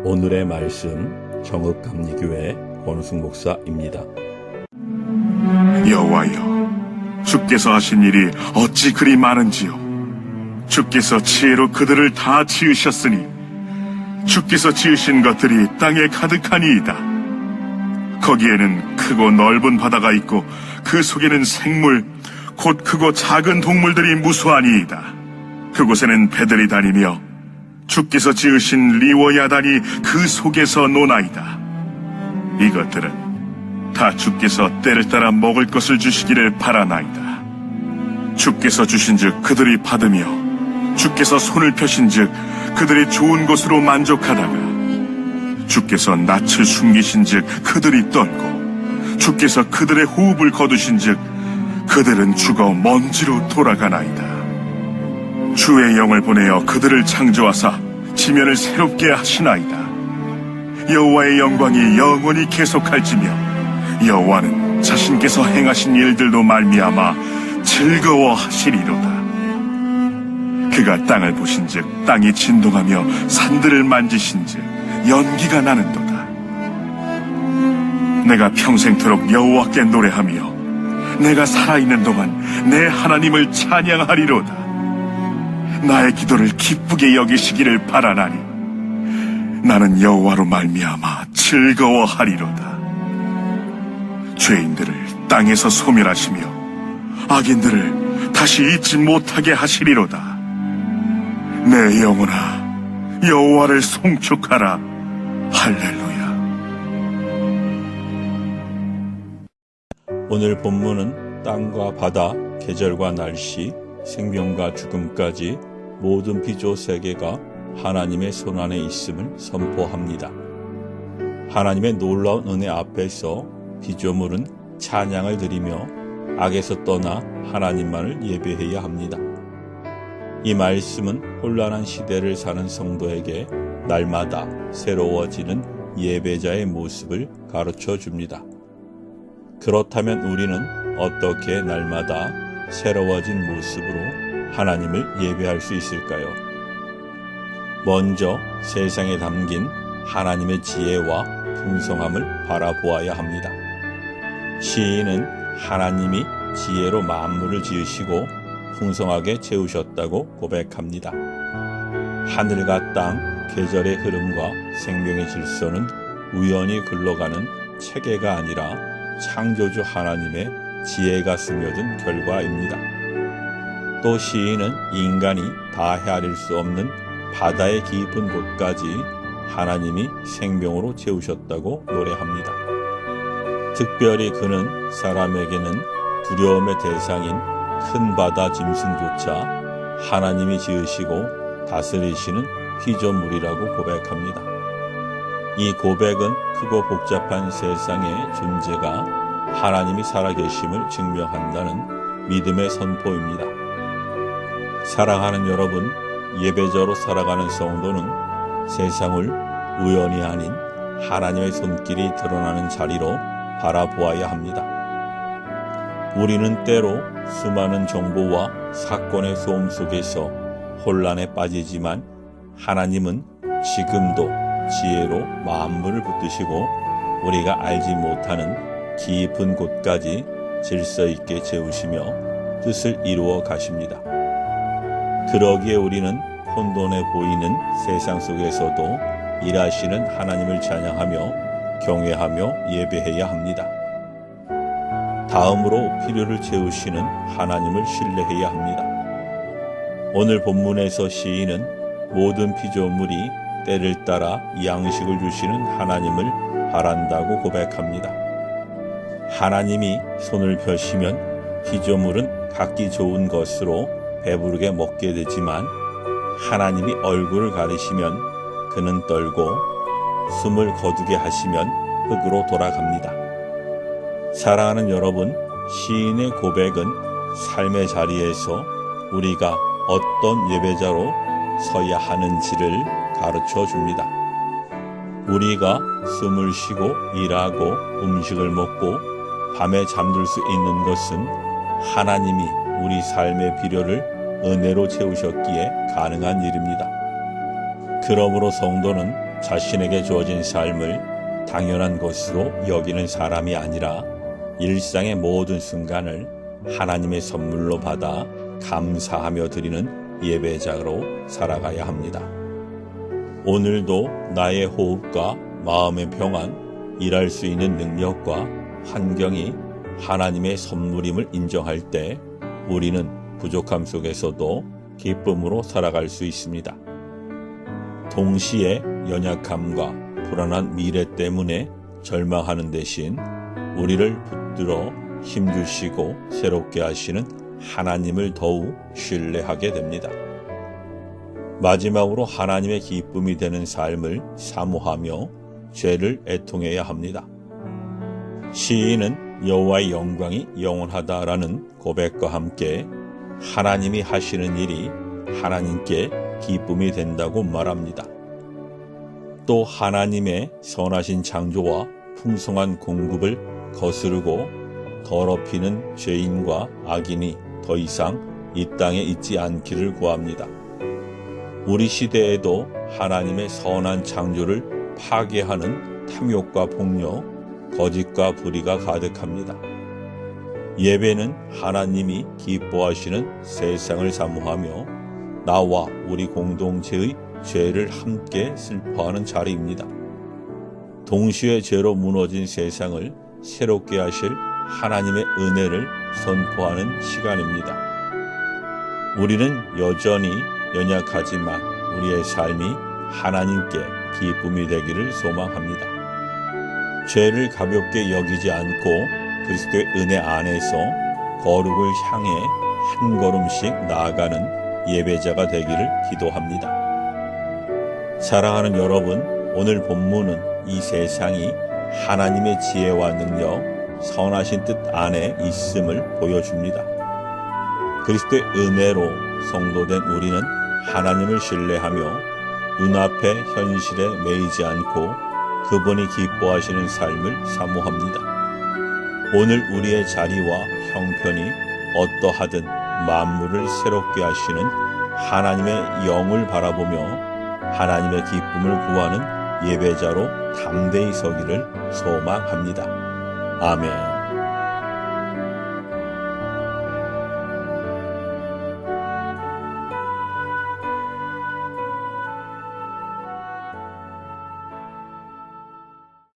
오늘의 말씀 정읍감리교회 권우승 목사입니다. 여호와여, 주께서 하신 일이 어찌 그리 많은지요. 주께서 지혜로 그들을 다 지으셨으니 주께서 지으신 것들이 땅에 가득하니이다. 거기에는 크고 넓은 바다가 있고 그 속에는 생물 곧 크고 작은 동물들이 무수하니이다. 그곳에는 배들이 다니며 주께서 지으신 리워야단이 그 속에서 노나이다. 이것들은 다 주께서 때를 따라 먹을 것을 주시기를 바라나이다. 주께서 주신즉 그들이 받으며 주께서 손을 펴신즉 그들이 좋은 것으로 만족하다가 주께서 낯을 숨기신즉 그들이 떨고 주께서 그들의 호흡을 거두신즉 그들은 죽어 먼지로 돌아가나이다. 주의 영을 보내어 그들을 창조하사 지면을 새롭게 하시나이다. 여호와의 영광이 영원히 계속할지며 여호와는 자신께서 행하신 일들로 말미암아 즐거워하시리로다. 그가 땅을 보신즉 땅이 진동하며 산들을 만지신즉 연기가 나는도다. 내가 평생토록 여호와께 노래하며 내가 살아있는 동안 내 하나님을 찬양하리로다. 나의 기도를 기쁘게 여기시기를 바라나니 나는 여호와로 말미암아 즐거워하리로다. 죄인들을 땅에서 소멸하시며 악인들을 다시 잊지 못하게 하시리로다. 내 영혼아, 여호와를 송축하라. 할렐루야. 오늘 본문은 땅과 바다, 계절과 날씨, 생명과 죽음까지 모든 피조 세계가 하나님의 손안에 있음을 선포합니다. 하나님의 놀라운 은혜 앞에서 피조물은 찬양을 드리며 악에서 떠나 하나님만을 예배해야 합니다. 이 말씀은 혼란한 시대를 사는 성도에게 날마다 새로워지는 예배자의 모습을 가르쳐 줍니다. 그렇다면 우리는 어떻게 날마다 새로워진 모습으로 하나님을 예배할 수 있을까요? 먼저 세상에 담긴 하나님의 지혜와 풍성함을 바라보아야 합니다. 시인은 하나님이 지혜로 만물을 지으시고 풍성하게 채우셨다고 고백합니다. 하늘과 땅, 계절의 흐름과 생명의 질서는 우연히 흘러가는 체계가 아니라 창조주 하나님의 지혜가 스며든 결과입니다. 또 시인은 인간이 다 헤아릴 수 없는 바다의 깊은 곳까지 하나님이 생명으로 채우셨다고 노래합니다. 특별히 그는 사람에게는 두려움의 대상인 큰 바다 짐승조차 하나님이 지으시고 다스리시는 피조물이라고 고백합니다. 이 고백은 크고 복잡한 세상의 존재가 하나님이 살아계심을 증명한다는 믿음의 선포입니다. 사랑하는 여러분, 예배자로 살아가는 성도는 세상을 우연이 아닌 하나님의 손길이 드러나는 자리로 바라보아야 합니다. 우리는 때로 수많은 정보와 사건의 소음 속에서 혼란에 빠지지만 하나님은 지금도 지혜로 만물을 붙드시고 우리가 알지 못하는 깊은 곳까지 질서 있게 채우시며 뜻을 이루어 가십니다. 그러기에 우리는 혼돈해 보이는 세상 속에서도 일하시는 하나님을 찬양하며 경외하며 예배해야 합니다. 다음으로 필요를 채우시는 하나님을 신뢰해야 합니다. 오늘 본문에서 시인은 모든 피조물이 때를 따라 양식을 주시는 하나님을 바란다고 고백합니다. 하나님이 손을 펴시면 피조물은 갖기 좋은 것으로 배부르게 먹게 되지만 하나님이 얼굴을 가리시면 그는 떨고 숨을 거두게 하시면 흙으로 돌아갑니다. 사랑하는 여러분, 시인의 고백은 삶의 자리에서 우리가 어떤 예배자로 서야 하는지를 가르쳐 줍니다. 우리가 숨을 쉬고 일하고 음식을 먹고 밤에 잠들 수 있는 것은 하나님이 우리 삶의 필요를 은혜로 채우셨기에 가능한 일입니다. 그러므로 성도는 자신에게 주어진 삶을 당연한 것으로 여기는 사람이 아니라 일상의 모든 순간을 하나님의 선물로 받아 감사하며 드리는 예배자로 살아가야 합니다. 오늘도 나의 호흡과 마음의 평안, 일할 수 있는 능력과 환경이 하나님의 선물임을 인정할 때 우리는 부족함 속에서도 기쁨으로 살아갈 수 있습니다. 동시에 연약함과 불안한 미래 때문에 절망하는 대신 우리를 붙들어 힘주시고 새롭게 하시는 하나님을 더욱 신뢰하게 됩니다. 마지막으로 하나님의 기쁨이 되는 삶을 사모하며 죄를 애통해야 합니다. 시인은 여호와의 영광이 영원하다라는 고백과 함께 하나님이 하시는 일이 하나님께 기쁨이 된다고 말합니다. 또 하나님의 선하신 창조와 풍성한 공급을 거스르고 더럽히는 죄인과 악인이 더 이상 이 땅에 있지 않기를 구합니다. 우리 시대에도 하나님의 선한 창조를 파괴하는 탐욕과 폭력, 거짓과 불의가 가득합니다. 예배는 하나님이 기뻐하시는 세상을 사모하며 나와 우리 공동체의 죄를 함께 슬퍼하는 자리입니다. 동시에 죄로 무너진 세상을 새롭게 하실 하나님의 은혜를 선포하는 시간입니다. 우리는 여전히 연약하지만 우리의 삶이 하나님께 기쁨이 되기를 소망합니다. 죄를 가볍게 여기지 않고 그리스도의 은혜 안에서 거룩을 향해 한 걸음씩 나아가는 예배자가 되기를 기도합니다. 사랑하는 여러분, 오늘 본문은 이 세상이 하나님의 지혜와 능력, 선하신 뜻 안에 있음을 보여줍니다. 그리스도의 은혜로 성도된 우리는 하나님을 신뢰하며 눈앞의 현실에 매이지 않고 그분이 기뻐하시는 삶을 사모합니다. 오늘 우리의 자리와 형편이 어떠하든 만물을 새롭게 하시는 하나님의 영을 바라보며 하나님의 기쁨을 구하는 예배자로 담대히 서기를 소망합니다. 아멘.